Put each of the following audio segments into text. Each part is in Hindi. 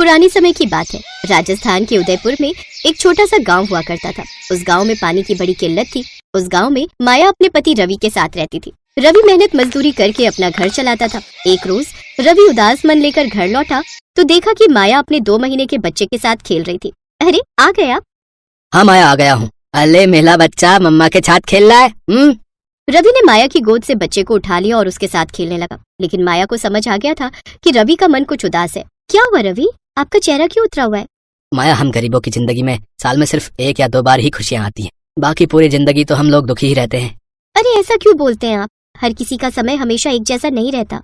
पुरानी समय की बात है। राजस्थान के उदयपुर में एक छोटा सा गांव हुआ करता था। उस गांव में पानी की बड़ी किल्लत थी। उस गांव में माया अपने पति रवि के साथ रहती थी। रवि मेहनत मजदूरी करके अपना घर चलाता था। एक रोज रवि उदास मन लेकर घर लौटा तो देखा कि माया अपने 2 महीने के बच्चे के साथ खेल रही थी। अरे आ गए आप? हाँ माया, आ गया हूँ। अले मेला बच्चा मम्मा के साथ खेल रहा है। रवि ने माया की गोद से बच्चे को उठा लिया और उसके साथ खेलने लगा। लेकिन माया को समझ आ गया था कि रवि का मन कुछ उदास है। क्या हुआ रवि, आपका चेहरा क्यों उतरा हुआ है? माया, हम गरीबों की जिंदगी में साल में सिर्फ 1 या 2 बार ही खुशियाँ आती हैं। बाकी पूरी जिंदगी तो हम लोग दुखी ही रहते हैं। अरे ऐसा क्यों बोलते हैं आप? हर किसी का समय हमेशा एक जैसा नहीं रहता।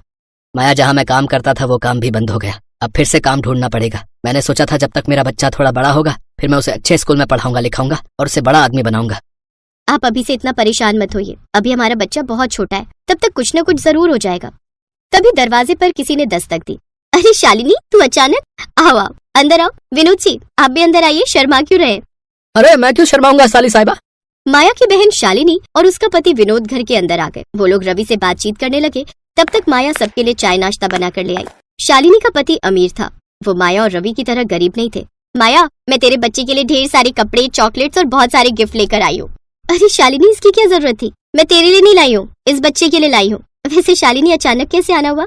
माया, जहाँ मैं काम करता था वो काम भी बंद हो गया। अब फिर से काम ढूंढना पड़ेगा। मैंने सोचा था जब तक मेरा बच्चा थोड़ा बड़ा होगा फिर मैं उसे अच्छे स्कूल में पढ़ाऊंगा लिखाऊंगा और उसे बड़ा आदमी बनाऊंगा। आप अभी से इतना परेशान मत होइए। अभी हमारा बच्चा बहुत छोटा है, तब तक कुछ न कुछ जरूर हो जाएगा। तभी दरवाजे पर किसी ने दस्तक दी। अरे शालिनी, तू अचानक? आओ आओ, अंदर आओ। विनोद जी, आप भी अंदर आइए, शर्मा क्यों रहे? अरे मैं क्यों शर्माऊंगा साली साहिबा। माया की बहन शालिनी और उसका पति विनोद घर के अंदर आ गए। वो लोग रवि से बातचीत करने लगे। तब तक माया सबके लिए चाय नाश्ता बना कर ले आई। शालिनी का पति अमीर था, वो माया और रवि की तरह गरीब नहीं थे। माया, मैं तेरे बच्चे के लिए ढेर सारे कपड़े, चॉकलेट्स और बहुत सारे गिफ्ट लेकर आई हूँ। अरे शालिनी, इसकी क्या जरूरत थी? मैं तेरे लिए नहीं लाई हूँ, इस बच्चे के लिए लाई हूँ। वैसे शालिनी, अचानक कैसे आना हुआ?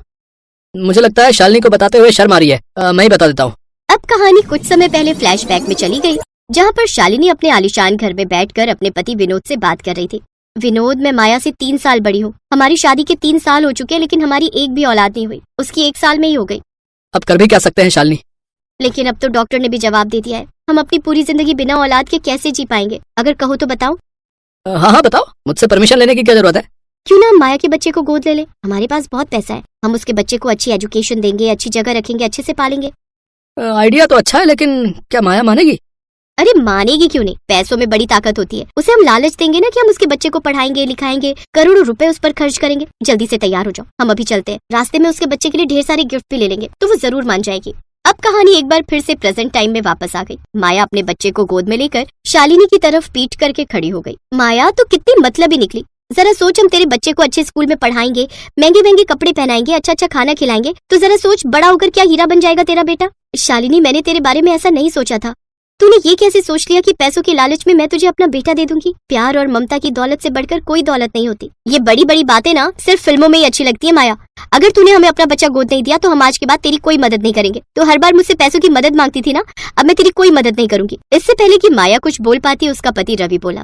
मुझे लगता है शालिनी को बताते हुए शर्म आ रही है। मैं ही बता देता हूँ। अब कहानी कुछ समय पहले फ्लैशबैक में चली गई, जहाँ पर शालिनी अपने आलीशान घर में बैठकर अपने पति विनोद से बात कर रही थी। विनोद, मैं माया से 3 साल बड़ी हूँ। हमारी शादी के 3 साल हो चुके हैं, लेकिन हमारी एक भी औलाद नहीं हुई। उसकी 1 साल में ही हो गई। अब कर भी क्या सकते हैं शालिनी? लेकिन अब तो डॉक्टर ने भी जवाब दे दिया है, हम अपनी पूरी जिंदगी बिना औलाद के कैसे जी पाएंगे। अगर कहो तो बताओ। हाँ हाँ बताओ, मुझसे परमिशन लेने की क्या जरूरत है? क्यों ना हम माया के बच्चे को गोद ले ले। हमारे पास बहुत पैसा है, हम उसके बच्चे को अच्छी एजुकेशन देंगे, अच्छी जगह रखेंगे, अच्छे से पालेंगे। आइडिया तो अच्छा है, लेकिन क्या माया मानेगी? अरे मानेगी क्यों नहीं, पैसों में बड़ी ताकत होती है। उसे हम लालच देंगे ना कि हम उसके बच्चे को पढ़ाएंगे लिखाएंगे, करोड़ों रुपए उस पर खर्च करेंगे। जल्दी से तैयार हो जाओ, हम अभी चलते हैं। रास्ते में उसके बच्चे के लिए ढेर सारे गिफ्ट भी ले लेंगे, तो वो जरूर मान जाएगी। अब कहानी एक बार फिर से प्रेजेंट टाइम में वापस आ गई। माया अपने बच्चे को गोद में लेकर शालिनी की तरफ पीठ करके खड़ी हो गई। माया, तो कितनी मतलबी निकली। जरा सोच, हम तेरे बच्चे को अच्छे स्कूल में पढ़ाएंगे, महंगे महंगे कपड़े पहनाएंगे, अच्छा अच्छा खाना खिलाएंगे, तो जरा सोच, बड़ा होकर क्या हीरा बन जाएगा तेरा बेटा। शालिनी, मैंने तेरे बारे में ऐसा नहीं सोचा था। तूने ये कैसे सोच लिया कि पैसों के लालच में मैं तुझे अपना बेटा दे दूंगी? प्यार और ममता की दौलत से बढ़कर कोई दौलत नहीं होती। ये बड़ी बड़ी बातें ना सिर्फ फिल्मों में ही अच्छी लगती है माया। अगर तूने हमें अपना बच्चा गोद नहीं दिया तो हम आज के बाद तेरी कोई मदद नहीं करेंगे। तो हर बार मुझसे पैसों की मदद मांगती थी ना, अब मैं तेरी कोई मदद नहीं करूंगी। इससे पहले कि माया कुछ बोल पाती, उसका पति रवि बोला।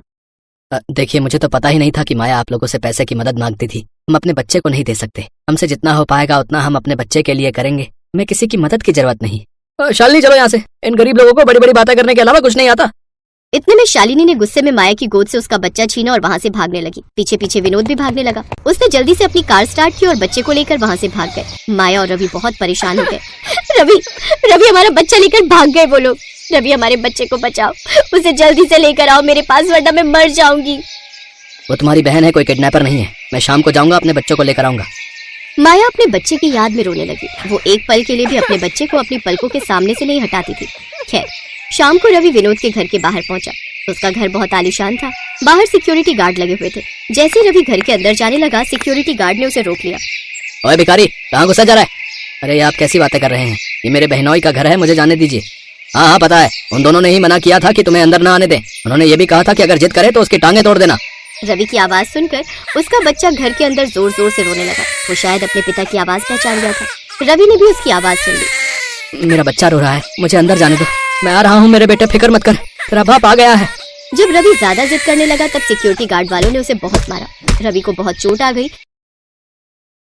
देखिए, मुझे तो पता ही नहीं था कि माया आप लोगों से पैसे की मदद मांगती थी। हम अपने बच्चे को नहीं दे सकते। हमसे जितना हो पाएगा उतना हम अपने बच्चे के लिए करेंगे। हमें किसी की मदद की जरूरत नहीं। शालिनी, चलो यहाँ से। इन गरीब लोगों को बड़ी बड़ी बातें करने के अलावा कुछ नहीं आता। इतने में शालिनी ने गुस्से में माया की गोद से उसका बच्चा छीना और वहाँ से भागने लगी। पीछे पीछे विनोद भी भागने लगा। उसने जल्दी से अपनी कार स्टार्ट की और बच्चे को लेकर वहाँ से भाग गए। माया और रवि बहुत परेशान हो गए। रवि हमारा बच्चा लेकर भाग गए वो लोग। रवि, हमारे बच्चे को बचाओ, उसे जल्दी से लेकर आओ मेरे पास, वरना मैं मर जाऊंगी। वो तुम्हारी बहन है, कोई किडनैपर नहीं है। मैं शाम को जाऊंगा, अपने बच्चों को लेकर आऊंगा। माया अपने बच्चे की याद में रोने लगी। वो एक पल के लिए भी अपने बच्चे को अपनी पलकों के सामने से नहीं हटाती थी। खैर, शाम को रवि विनोद के घर के बाहर पहुंचा। उसका घर बहुत आलीशान था। बाहर सिक्योरिटी गार्ड लगे हुए थे। जैसे रवि घर के अंदर जाने लगा, सिक्योरिटी गार्ड ने उसे रोक लिया। ओए भिखारी, कहाँ घुसा जा रहा है? अरे आप कैसी बातें कर रहे हैं? ये मेरे बहनोई का घर है, मुझे जाने दीजिए। हाँ हाँ पता है, उन दोनों ने ही मना किया था कि तुम्हें अंदर ना आने दें। उन्होंने ये भी कहा था कि अगर जिद करे तो उसकी टांगे तोड़ देना। रवि की आवाज सुनकर उसका बच्चा घर के अंदर जोर जोर से रोने लगा। वो शायद अपने पिता की आवाज पहचान गया था। रवि ने भी उसकी आवाज सुन ली। मेरा बच्चा रो रहा है, मुझे अंदर जाने दो। मैं आ रहा हूँ मेरे बेटे, फिक्र मत कर, तेरा बाप आ गया है। जब रवि ज्यादा जिद करने लगा तब सिक्योरिटी गार्ड वालों ने उसे बहुत मारा। रवि को बहुत चोट आ गई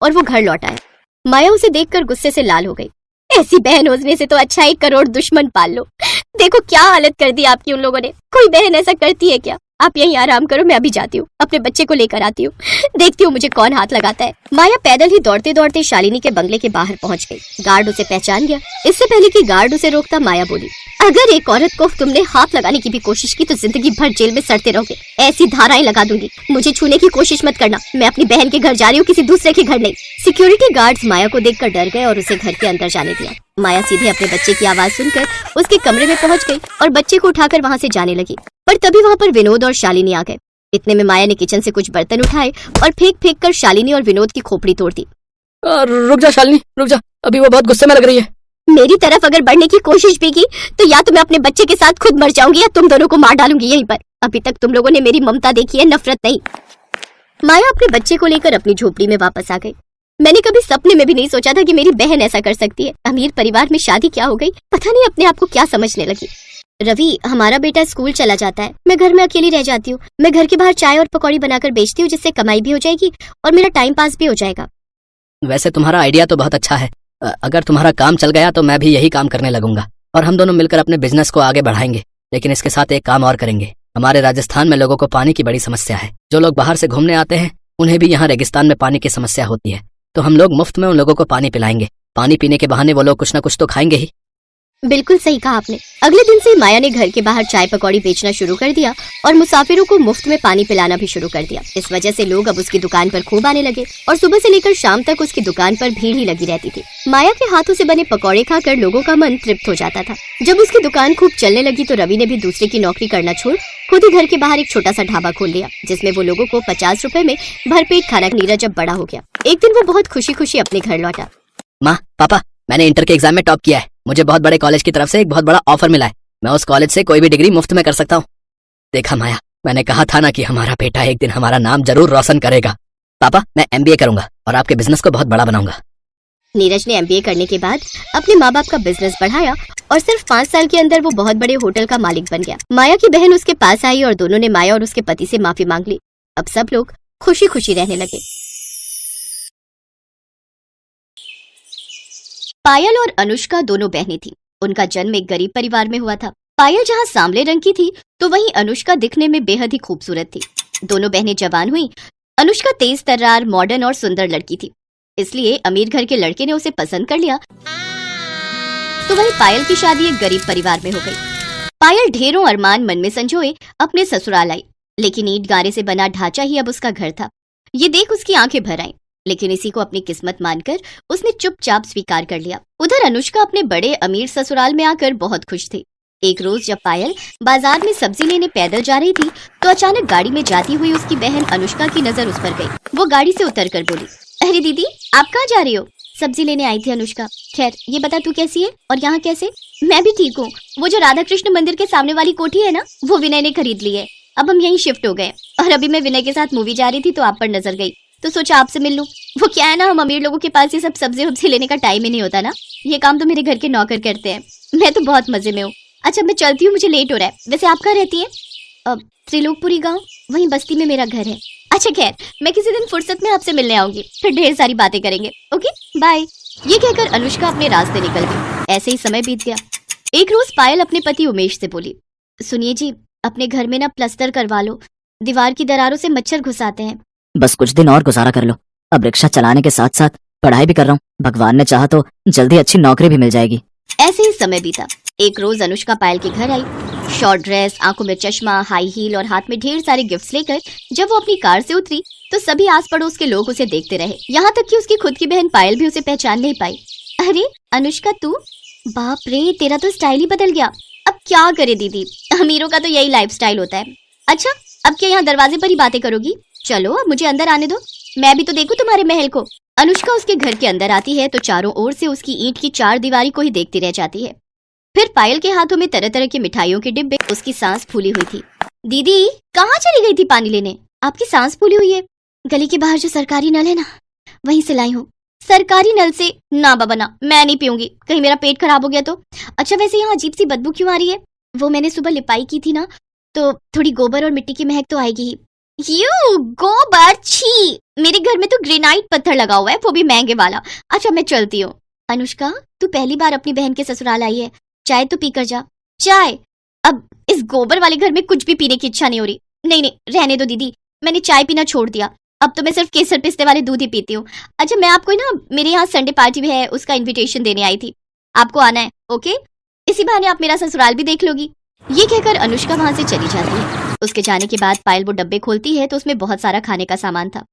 और वो घर लौट आया। माया उसे देखकर गुस्से से लाल हो गई। ऐसी बहन होने से तो अच्छा 1 करोड़ दुश्मन पाल लो। देखो क्या हालत कर दी आपकी उन लोगों ने। कोई बहन ऐसा करती है क्या? आप यहीं आराम करो, मैं अभी जाती हूँ, अपने बच्चे को लेकर आती हूँ, देखती हूँ मुझे कौन हाथ लगाता है। माया पैदल ही दौड़ते दौड़ते शालिनी के बंगले के बाहर पहुँच गई। गार्ड उसे पहचान गया। इससे पहले कि गार्ड उसे रोकता, माया बोली, अगर एक औरत को तुमने हाथ लगाने की भी कोशिश की तो जिंदगी भर जेल में सड़ते रहोगे। ऐसी धाराएं लगा दूंगी। मुझे छूने की कोशिश मत करना। मैं अपनी बहन के घर जा रही हूँ, किसी दूसरे के घर नहीं। सिक्योरिटी गार्ड्स माया को देखकर डर गए और उसे घर के अंदर जाने दिया। माया सीधे अपने बच्चे की आवाज सुनकर उसके कमरे में पहुंच गई और बच्चे को उठाकर वहां से जाने लगी। पर तभी वहां पर विनोद और शालिनी आ गए। इतने में माया ने किचन से कुछ बर्तन उठाए और फेंक फेंक कर शालिनी और विनोद की खोपड़ी तोड़ दी। रुक जा शालिनी, रुक जा, अभी वो बहुत गुस्से में लग रही है। मेरी तरफ अगर बढ़ने की कोशिश भी की तो या तो मैं अपने बच्चे के साथ खुद मर जाऊंगी या तुम दोनों को मार डालूंगी यहीं पर। अभी तक तुम लोगों ने मेरी ममता देखी है, नफरत नहीं। माया अपने बच्चे को लेकर अपनी झोपड़ी में वापस आ गई। मैंने कभी सपने में भी नहीं सोचा था कि मेरी बहन ऐसा कर सकती है। अमीर परिवार में शादी क्या हो गई, पता नहीं अपने आप को क्या समझने लगी। रवि, हमारा बेटा स्कूल चला जाता है, मैं घर में अकेली रह जाती हूँ। मैं घर के बाहर चाय और पकौड़ी बनाकर बेचती हूँ, जिससे कमाई भी हो जाएगी और मेरा टाइम पास भी हो जाएगा। वैसे तुम्हारा आइडिया तो बहुत अच्छा है। अगर तुम्हारा काम चल गया तो मैं भी यही काम करने लगूंगा और हम दोनों मिलकर अपने बिजनेस को आगे बढ़ाएंगे। लेकिन इसके साथ एक काम और करेंगे। हमारे राजस्थान में लोगों को पानी की बड़ी समस्या है। जो लोग बाहर से घूमने आते हैं उन्हें भी यहाँ रेगिस्तान में पानी की समस्या होती है, तो हम लोग मुफ्त में उन लोगों को पानी पिलाएंगे। पानी पीने के बहाने वो लोग कुछ ना कुछ तो खाएंगे ही। बिल्कुल सही कहा आपने। अगले दिन से माया ने घर के बाहर चाय पकौड़ी बेचना शुरू कर दिया और मुसाफिरों को मुफ्त में पानी पिलाना भी शुरू कर दिया। इस वजह से लोग अब उसकी दुकान पर खूब आने लगे और सुबह से लेकर शाम तक उसकी दुकान पर भीड़ ही लगी रहती थी। माया के हाथों से बने पकौड़े खाकर लोगों का मन तृप्त हो जाता था। जब उसकी दुकान खूब चलने लगी तो रवि ने भी दूसरे की नौकरी करना छोड़ खुद ही घर के बाहर एक छोटा सा ढाबा खोल लिया, जिसमें वो लोगों को 50 रुपए में भरपेट खाना। नीरज जब बड़ा हो गया, एक दिन वो बहुत खुशी खुशी अपने घर लौटा। माँ, पापा, मैंने इंटर के एग्जाम में टॉप किया है। मुझे बहुत बड़े कॉलेज की तरफ से एक बहुत बड़ा ऑफर मिला है। मैं उस कॉलेज से कोई भी डिग्री मुफ्त में कर सकता हूँ। देखा माया, मैंने कहा था ना कि हमारा बेटा एक दिन हमारा नाम जरूर रोशन करेगा। पापा, मैं MBA करूंगा और आपके बिजनेस को बहुत बड़ा बनाऊंगा। नीरज ने MBA करने के बाद अपने माँ बाप का बिजनेस बढ़ाया और सिर्फ 5 साल के अंदर वो बहुत बड़े होटल का मालिक बन गया। माया की बहन उसके पास आई और दोनों ने माया और उसके पति से माफी मांग ली। अब सब लोग खुशी खुशी रहने लगे। पायल और अनुष्का दोनों बहनें थीं। उनका जन्म एक गरीब परिवार में हुआ था। पायल जहाँ सांवले रंग की थी तो वहीं अनुष्का दिखने में बेहद ही खूबसूरत थी। दोनों बहनें जवान हुई। अनुष्का तेज तर्रार, मॉडर्न और सुंदर लड़की थी, इसलिए अमीर घर के लड़के ने उसे पसंद कर लिया। तो वहीं पायल की शादी एक गरीब परिवार में हो गई। पायल ढेरों अरमान मन में संजोए अपने ससुराल आई, लेकिन ईंट गारे से बना ढांचा ही अब उसका घर था। ये देख उसकी आंखें भर आईं, लेकिन इसी को अपनी किस्मत मानकर उसने चुपचाप स्वीकार कर लिया। उधर अनुष्का अपने बड़े अमीर ससुराल में आकर बहुत खुश थी। एक रोज जब पायल बाजार में सब्जी लेने पैदल जा रही थी तो अचानक गाड़ी में जाती हुई उसकी बहन अनुष्का की नजर उस पर गई। वो गाड़ी से उतरकर बोली, अरे दीदी, आप कहाँ जा रही हो? सब्जी लेने आई थी अनुष्का। खैर, ये बता तू कैसी है और यहाँ कैसे? मैं भी ठीक हूँ। वो जो राधा कृष्ण मंदिर के सामने वाली कोठी है ना, वो विनय ने खरीद ली है। अब हम यहीं शिफ्ट हो गए और अभी मैं विनय के साथ मूवी जा रही थी तो आप पर नजर गई, तो सोचा आपसे मिल लूं। वो क्या है ना, हम अमीर लोगों के पास ये सब सब्जी वब्जी लेने का टाइम ही नहीं होता ना। ये काम तो मेरे घर के नौकर करते हैं। मैं तो बहुत मजे में हूँ। अच्छा, मैं चलती हूँ, मुझे लेट हो रहा है। वैसे आप कहाँ रहती हैं? त्रिलोकपुरी गांव, वहीं बस्ती में मेरा घर है। अच्छा खैर, मैं किसी दिन फुर्सत में आपसे मिलने आऊंगी, फिर ढेर सारी बातें करेंगे। Okay, bye. ये कहकर अनुष्का अपने रास्ते निकल गई। ऐसे ही समय बीत गया। एक रोज पायल अपने पति उमेश से बोली, सुनिए जी, अपने घर में ना प्लास्टर करवा लो, दीवार की दरारों से मच्छर घुस आते हैं। बस कुछ दिन और गुजारा कर लो। अब रिक्शा चलाने के साथ साथ पढ़ाई भी कर रहा हूँ। भगवान ने चाहा तो जल्दी अच्छी नौकरी भी मिल जाएगी। ऐसे ही समय बीता। एक रोज अनुष्का पायल के घर आई, शॉर्ट ड्रेस, आंखों में चश्मा, हाई हील और हाथ में ढेर सारे गिफ्ट्स लेकर। जब वो अपनी कार से उतरी तो सभी आस पड़ोस के लोग उसे देखते रहे, यहाँ तक कि उसकी खुद की बहन पायल भी उसे पहचान नहीं पाई। अरे अनुष्का, तू? बाप रे, तेरा तो स्टाइल ही बदल गया। अब क्या करे दीदी, अमीरों का तो यही लाइफस्टाइल होता है। अच्छा, अब क्या यहाँ दरवाजे पर ही बातें करोगी? चलो अब मुझे अंदर आने दो, मैं भी तो देखूं तुम्हारे महल को। अनुष्का उसके घर के अंदर आती है तो चारों ओर से उसकी ईंट की चार दीवारी को ही देखती रह जाती है। फिर पायल के हाथों में तरह तरह की मिठाइयों के डिब्बे। उसकी सांस फूली हुई थी। दीदी, कहाँ चली गई थी पानी लेने? आपकी सांस फूली हुई है। गली के बाहर जो सरकारी नल है ना, वहीं से लाई हूँ। सरकारी नल से? ना बाबा ना, मैं नहीं पीऊंगी, कहीं मेरा पेट खराब हो गया तो। अच्छा, वैसे यहाँ अजीब सी बदबू क्यों आ रही है? वो मैंने सुबह लिपाई की थी ना, तो थोड़ी गोबर और मिट्टी की महक तो आएगी ही। यू गोबर, छी! मेरे घर में तो ग्रेनाइट पत्थर लगा हुआ है, वो भी महंगे वाला। अच्छा, मैं चलती हूँ। अनुष्का, तू पहली बार अपनी बहन के ससुराल आई है, चाय तो पी कर जा। चाय? अब इस गोबर वाले घर में कुछ भी पीने की इच्छा नहीं हो रही। नहीं नहीं, रहने दो दीदी, मैंने चाय पीना छोड़ दिया। अब तो मैं सिर्फ केसर पिस्ते वाले दूध ही पीती हूँ। अच्छा, मैं आपको ना, मेरे यहाँ संडे पार्टी भी है, उसका इन्विटेशन देने आई थी, आपको आना है। ओके, इसी बहाने आप मेरा ससुराल भी देख लोगी। ये कहकर अनुष्का वहां से चली जाती है। उसके जाने के बाद पायल वो डब्बे खोलती है तो उसमें बहुत सारा खाने का सामान था।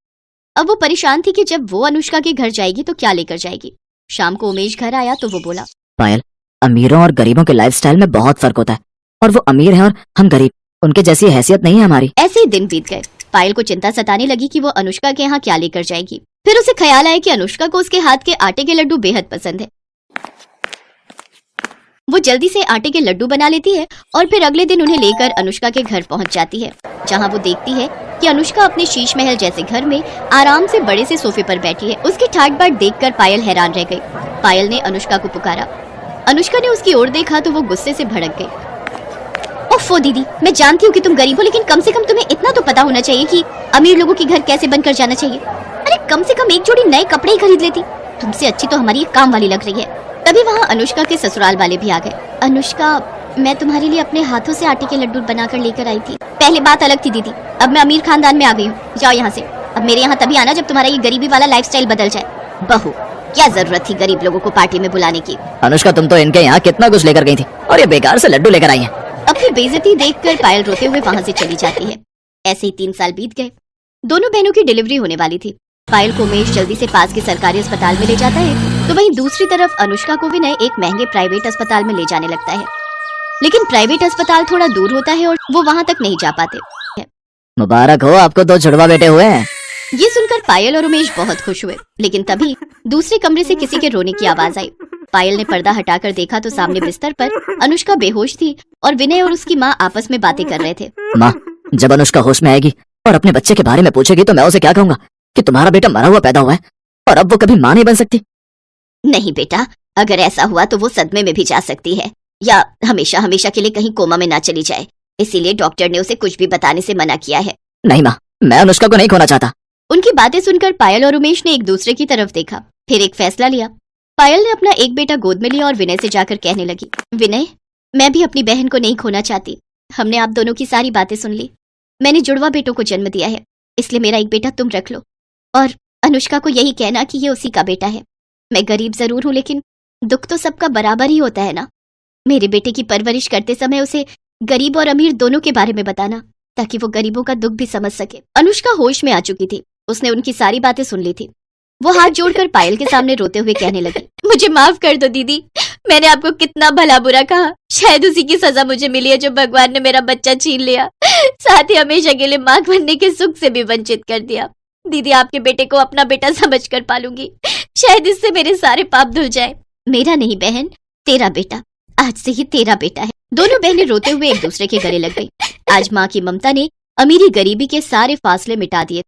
अब वो परेशान थी कि जब वो अनुष्का के घर जाएगी तो क्या लेकर जाएगी। शाम को उमेश घर आया तो वो बोला, पायल, अमीरों और गरीबों के लाइफस्टाइल में बहुत फर्क होता है, और वो अमीर है और हम गरीब, उनके जैसी हैसियत नहीं है हमारी। ऐसे ही दिन बीत गए। पायल को चिंता सताने लगी कि वो अनुष्का के यहाँ क्या लेकर जाएगी। फिर उसे ख्याल आया कि अनुष्का को उसके हाथ के आटे के लड्डू बेहद पसंद है। वो जल्दी से आटे के लड्डू बना लेती है और फिर अगले दिन उन्हें लेकर अनुष्का के घर पहुंच जाती है, जहां वो देखती है कि अनुष्का अपने शीश महल जैसे घर में आराम से बड़े से सोफे पर बैठी है। उसकी ठाट बाट देखकर पायल हैरान रह गई। पायल ने अनुष्का को पुकारा। अनुष्का ने उसकी ओर देखा तो वो गुस्से से भड़क गई। ओफो दीदी, मैं जानती हूँ कि तुम गरीब हो, लेकिन कम से कम तुम्हें इतना तो पता होना चाहिए कि अमीर लोगों के घर कैसे बनकर जाना चाहिए। अरे कम से कम एक जोड़ी नए कपड़े ही खरीद लेती। तुमसे अच्छी तो हमारी एक काम वाली लग रही है। तभी वहाँ अनुष्का के ससुराल वाले भी आ गए। अनुष्का, मैं तुम्हारे लिए अपने हाथों से आटे के लड्डू बनाकर लेकर आई थी। पहले बात अलग थी दीदी, अब मैं अमीर खानदान में आ गई हूँ। जाओ यहाँ से। अब मेरे यहाँ तभी आना जब तुम्हारा ये गरीबी वाला लाइफस्टाइल बदल जाए। बहू, क्या जरूरत थी गरीब लोगों को पार्टी में बुलाने की। अनुष्का, तुम तो इनके यहाँ कितना कुछ लेकर गई थी और ये बेकार से लड्डू लेकर आई हैं। अपनी बेइज्जती देखकर पायल रोते हुए वहाँ से चली जाती है। ऐसे ही 3 साल बीत गए। दोनों बहनों की डिलीवरी होने वाली थी। पायल को उमेश जल्दी से पास के सरकारी अस्पताल में ले जाता है, तो वहीं दूसरी तरफ अनुष्का को विनय एक महंगे प्राइवेट अस्पताल में ले जाने लगता है। लेकिन प्राइवेट अस्पताल थोड़ा दूर होता है और वो वहाँ तक नहीं जा पाते। मुबारक हो, आपको 2 जुड़वा बेटे हुए हैं। ये सुनकर पायल और उमेश बहुत खुश हुए, लेकिन तभी दूसरे कमरे से किसी के रोने की आवाज आई। पायल ने पर्दा हटाकर देखा तो सामने बिस्तर पर अनुष्का बेहोश थी और विनय और उसकी माँ आपस में बातें कर रहे थे। माँ, जब अनुष्का होश में आएगी और अपने बच्चे के बारे में पूछेगी तो मैं उसे क्या कहूँगा कि तुम्हारा बेटा मरा हुआ पैदा हुआ है और अब वो कभी माँ नहीं बन सकती। नहीं बेटा, अगर ऐसा हुआ तो वो सदमे में भी जा सकती है या हमेशा हमेशा के लिए कहीं कोमा में ना चली जाए। इसीलिए डॉक्टर ने उसे कुछ भी बताने से मना किया है। नहीं माँ, मैं अनुष्का को नहीं खोना चाहता। उनकी बातें सुनकर पायल और उमेश ने एक दूसरे की तरफ देखा, फिर एक फैसला लिया। पायल ने अपना एक बेटा गोद में लिया और विनय से जाकर कहने लगी, विनय, मैं भी अपनी बहन को नहीं खोना चाहती। हमने आप दोनों की सारी बातें सुन ली। मैंने जुड़वा बेटों को जन्म दिया है, इसलिए मेरा एक बेटा तुम रख लो और अनुष्का को यही कहना कि ये उसी का बेटा है। मैं गरीब जरूर हूँ, लेकिन दुख तो सबका बराबर ही होता है ना। मेरे बेटे की परवरिश करते समय उसे गरीब और अमीर दोनों के बारे में बताना, ताकि वो गरीबों का दुख भी समझ सके। अनुष्का होश में आ चुकी थी, उसने उनकी सारी बातें सुन ली थी। वो हाथ जोड़कर पायल के सामने रोते हुए कहने लगी, मुझे माफ कर दो दीदी, मैंने आपको कितना भला बुरा कहा। शायद उसी की सजा मुझे मिली है जो भगवान ने मेरा बच्चा छीन लिया, साथ ही हमेशा के लिए मां बनने के सुख से भी वंचित कर दिया। दीदी, आपके बेटे को अपना बेटा समझकर पालूंगी, शायद इससे मेरे सारे पाप धुल जाए। मेरा नहीं बहन, तेरा बेटा, आज से ही तेरा बेटा है। दोनों बहनें रोते हुए एक दूसरे के गले लग गई। आज माँ की ममता ने अमीरी गरीबी के सारे फासले मिटा दिए।